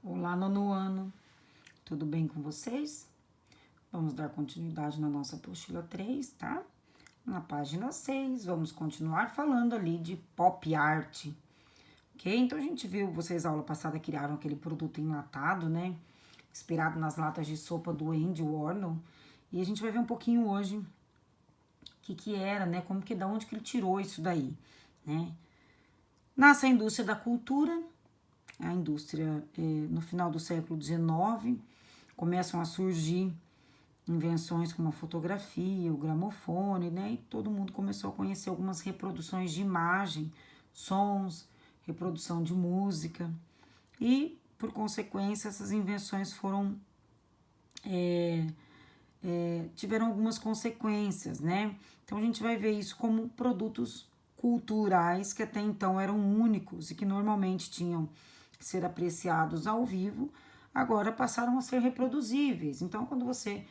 Olá, nono ano, tudo bem com vocês? Vamos dar continuidade na nossa apostila 3, tá? Na página 6, vamos continuar falando ali de pop art, ok? Então, a gente viu, vocês, aula passada, criaram aquele produto enlatado, né? Inspirado nas latas de sopa do Andy Warhol. E a gente vai ver um pouquinho hoje o que era, né? Como que, da onde que ele tirou isso daí, né? Nasce a indústria da cultura, a indústria no final do século XIX, começam a surgir invenções como a fotografia, o gramofone, né? E todo mundo começou a conhecer algumas reproduções de imagem, sons, reprodução de música. E, por consequência, essas invenções tiveram algumas consequências, né? Então, a gente vai ver isso como produtos culturais que até então eram únicos e que normalmente tinham que ser apreciados ao vivo, agora passaram a ser reproduzíveis. Então, quando você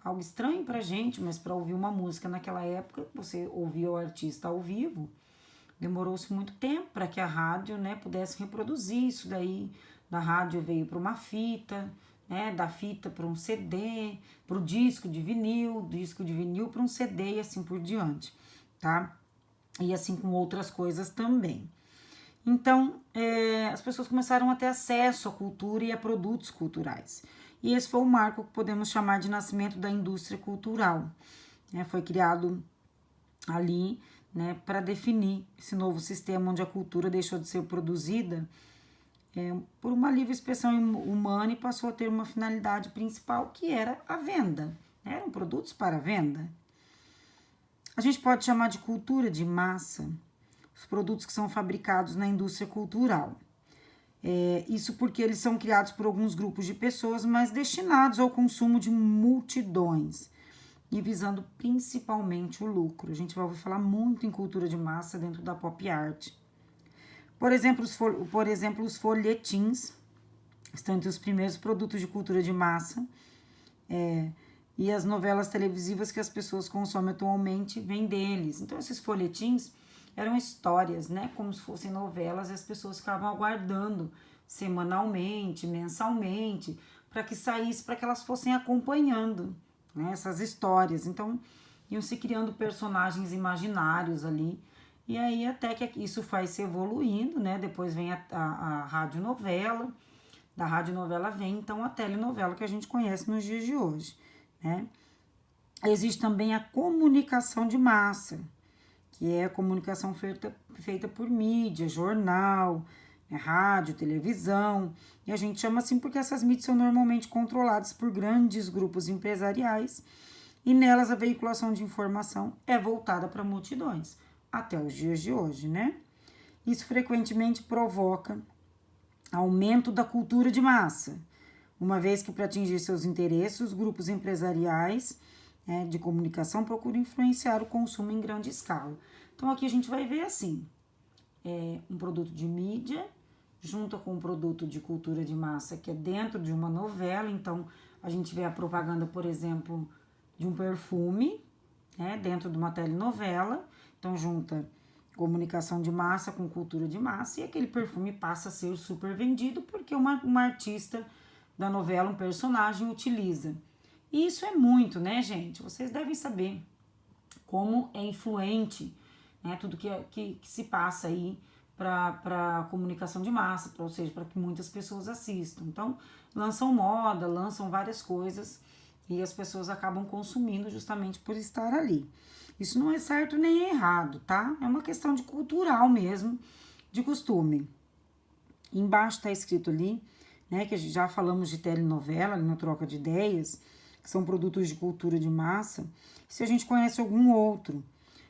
algo estranho pra gente, mas para ouvir uma música naquela época, você ouvia o artista ao vivo, demorou-se muito tempo para que a rádio, né, pudesse reproduzir isso daí. Da rádio veio para uma fita, né, da fita para um CD, para o disco de vinil para um CD e assim por diante, tá? E assim com outras coisas também. Então, as pessoas começaram a ter acesso à cultura e a produtos culturais. E esse foi o marco que podemos chamar de nascimento da indústria cultural. Foi criado ali, né, para definir esse novo sistema onde a cultura deixou de ser produzida por uma livre expressão humana e passou a ter uma finalidade principal, que era a venda. Eram produtos para venda. A gente pode chamar de cultura de massa os produtos que são fabricados na indústria cultural. Isso porque eles são criados por alguns grupos de pessoas, mas destinados ao consumo de multidões e visando principalmente o lucro. A gente vai ouvir falar muito em cultura de massa dentro da pop art. Por exemplo, os folhetins estão entre os primeiros produtos de cultura de massa. E as novelas televisivas que as pessoas consomem atualmente vêm deles. Então, esses folhetins eram histórias, né? Como se fossem novelas, e as pessoas ficavam aguardando semanalmente, mensalmente, para que saísse, para que elas fossem acompanhando, né, essas histórias. Então, iam se criando personagens imaginários ali. E aí, até que isso vai se evoluindo, né? Depois vem a radionovela. Da radionovela vem, então, a telenovela que a gente conhece nos dias de hoje, né? Existe também a comunicação de massa, que é a comunicação feita por mídia, jornal, rádio, televisão. E a gente chama assim porque essas mídias são normalmente controladas por grandes grupos empresariais e nelas a veiculação de informação é voltada para multidões, até os dias de hoje, né? Isso frequentemente provoca aumento da cultura de massa, uma vez que para atingir seus interesses, os grupos empresariais de comunicação procuram influenciar o consumo em grande escala. Então aqui a gente vai ver assim, um produto de mídia junto com um produto de cultura de massa que é dentro de uma novela. Então a gente vê a propaganda, por exemplo, de um perfume, dentro de uma telenovela. Então junta comunicação de massa com cultura de massa e aquele perfume passa a ser super vendido porque uma artista da novela, um personagem, utiliza. E isso é muito, né, gente? Vocês devem saber como é influente, né, tudo que se passa aí para a comunicação de massa, ou seja, para que muitas pessoas assistam. Então, lançam moda, lançam várias coisas e as pessoas acabam consumindo justamente por estar ali. Isso não é certo nem errado, tá? É uma questão de cultural mesmo, de costume. Embaixo está escrito ali, né, que já falamos de telenovela, na troca de ideias, que são produtos de cultura de massa, se a gente conhece algum outro.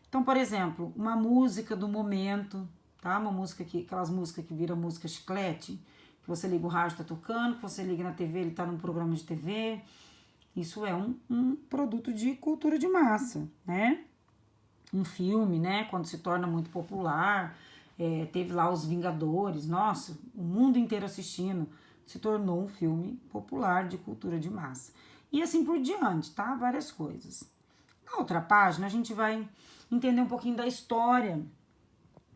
Então, por exemplo, uma música do momento, tá? Uma música aquelas músicas que viram música chiclete, que você liga o rádio, tá tocando, que você liga na TV, ele tá num programa de TV. Isso é um produto de cultura de massa, né? Um filme, né? Quando se torna muito popular, teve lá Os Vingadores, nossa, o mundo inteiro assistindo, se tornou um filme popular de cultura de massa. E assim por diante, tá? Várias coisas. Na outra página, a gente vai entender um pouquinho da história,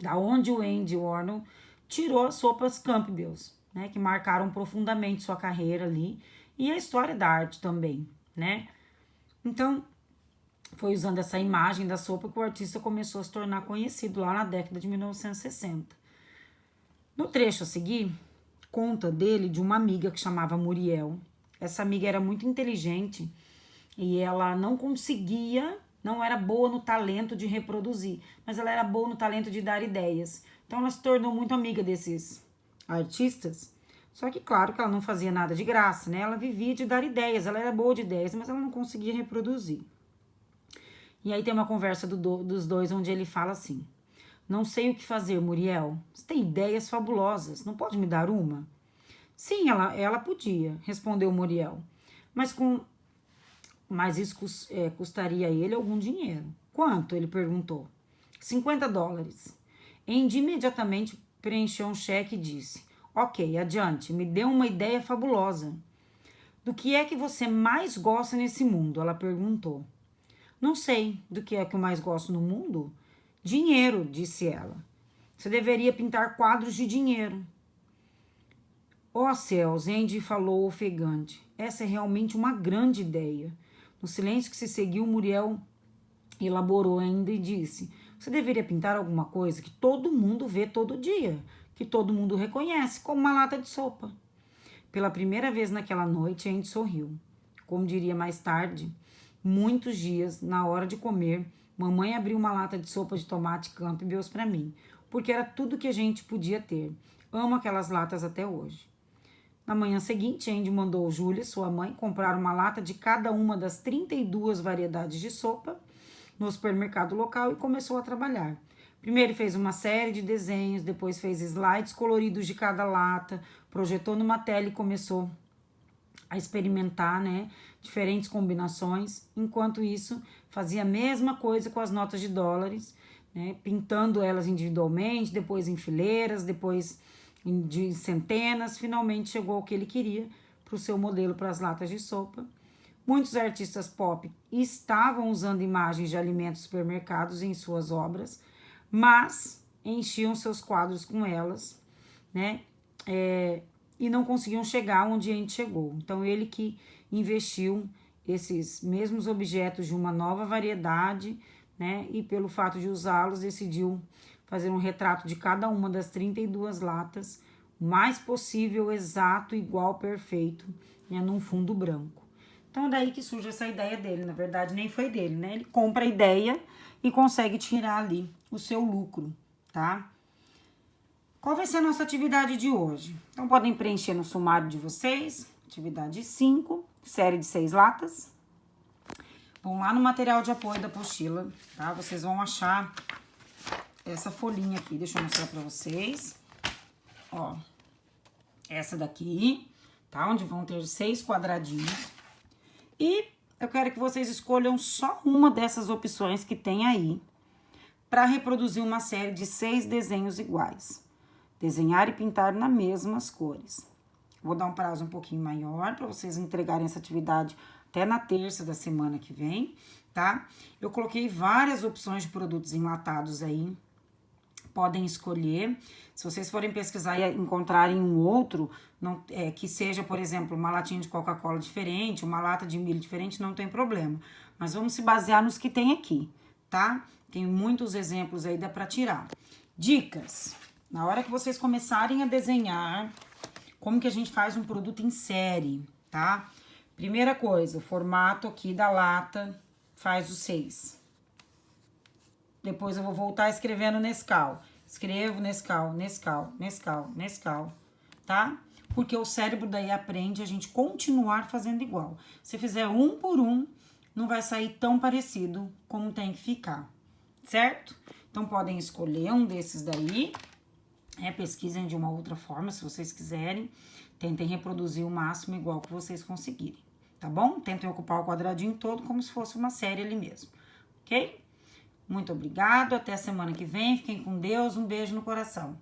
da onde o Andy Warhol tirou as sopas Campbell's, né, que marcaram profundamente sua carreira ali e a história da arte também, né? Então, foi usando essa imagem da sopa que o artista começou a se tornar conhecido lá na década de 1960. No trecho a seguir, conta dele de uma amiga que chamava Muriel. Essa amiga era muito inteligente e ela não conseguia, não era boa no talento de reproduzir, mas ela era boa no talento de dar ideias. Então ela se tornou muito amiga desses artistas. Só que claro que ela não fazia nada de graça, né? Ela vivia de dar ideias, ela era boa de ideias, mas ela não conseguia reproduzir. E aí tem uma conversa dos dois onde ele fala assim: não sei o que fazer, Muriel. Você tem ideias fabulosas, não pode me dar uma? Sim, ela podia, respondeu Muriel. Mas isso custaria a ele algum dinheiro. Quanto? Ele perguntou. $50. Andy imediatamente preencheu um cheque e disse: ok, adiante, me dê uma ideia fabulosa. Do que é que você mais gosta nesse mundo? Ela perguntou. Não sei do que é que eu mais gosto no mundo. Dinheiro, disse ela. Você deveria pintar quadros de dinheiro. Oh céus, Andy falou ofegante. Essa é realmente uma grande ideia. No silêncio que se seguiu, Muriel elaborou ainda e disse: você deveria pintar alguma coisa que todo mundo vê todo dia, que todo mundo reconhece, como uma lata de sopa. Pela primeira vez naquela noite, Andy sorriu. Como diria mais tarde, muitos dias, na hora de comer, mamãe abriu uma lata de sopa de tomate Campbell's para mim, porque era tudo que a gente podia ter. Amo aquelas latas até hoje. Na manhã seguinte, Andy mandou Júlia, sua mãe, comprar uma lata de cada uma das 32 variedades de sopa no supermercado local e começou a trabalhar. Primeiro fez uma série de desenhos, depois fez slides coloridos de cada lata, projetou numa tela e começou a experimentar, né, diferentes combinações. Enquanto isso, fazia a mesma coisa com as notas de dólares, né, pintando elas individualmente, depois em fileiras, depois de centenas. Finalmente chegou ao que ele queria para o seu modelo para as latas de sopa. Muitos artistas pop estavam usando imagens de alimentos supermercados em suas obras, mas enchiam seus quadros com elas, né? E não conseguiam chegar onde a gente chegou. Então, ele que investiu esses mesmos objetos de uma nova variedade, né? E pelo fato de usá-los, decidiu fazer um retrato de cada uma das 32 latas, o mais possível, exato, igual, perfeito, né? Num fundo branco. Então, é daí que surge essa ideia dele. Na verdade, nem foi dele, né? Ele compra a ideia e consegue tirar ali o seu lucro, tá? Qual vai ser a nossa atividade de hoje? Então, podem preencher no sumário de vocês. Atividade 5, série de 6 latas. Vão lá no material de apoio da apostila, tá? Vocês vão achar essa folhinha aqui. Deixa eu mostrar pra vocês. Ó, essa daqui, tá? Onde vão ter 6 quadradinhos. E eu quero que vocês escolham só uma dessas opções que tem aí para reproduzir uma série de 6 desenhos iguais. Desenhar e pintar nas mesmas cores. Vou dar um prazo um pouquinho maior para vocês entregarem essa atividade até na terça da semana que vem, tá? Eu coloquei várias opções de produtos enlatados aí. Podem escolher. Se vocês forem pesquisar e encontrarem um outro, que seja, por exemplo, uma latinha de Coca-Cola diferente, uma lata de milho diferente, não tem problema. Mas vamos se basear nos que tem aqui, tá? Tem muitos exemplos aí, dá pra tirar. Dicas. Na hora que vocês começarem a desenhar, como que a gente faz um produto em série, tá? Primeira coisa, o formato aqui da lata faz o 6. Depois eu vou voltar escrevendo Nescau. Escrevo Nescau, Nescau, Nescau, Nescau, tá? Porque o cérebro daí aprende a gente continuar fazendo igual. Se fizer um por um, não vai sair tão parecido como tem que ficar, certo? Então, podem escolher um desses daí, pesquisem de uma outra forma, se vocês quiserem. Tentem reproduzir o máximo igual que vocês conseguirem, tá bom? Tentem ocupar o quadradinho todo como se fosse uma série ali mesmo, ok? Muito obrigado, até a semana que vem, fiquem com Deus, um beijo no coração.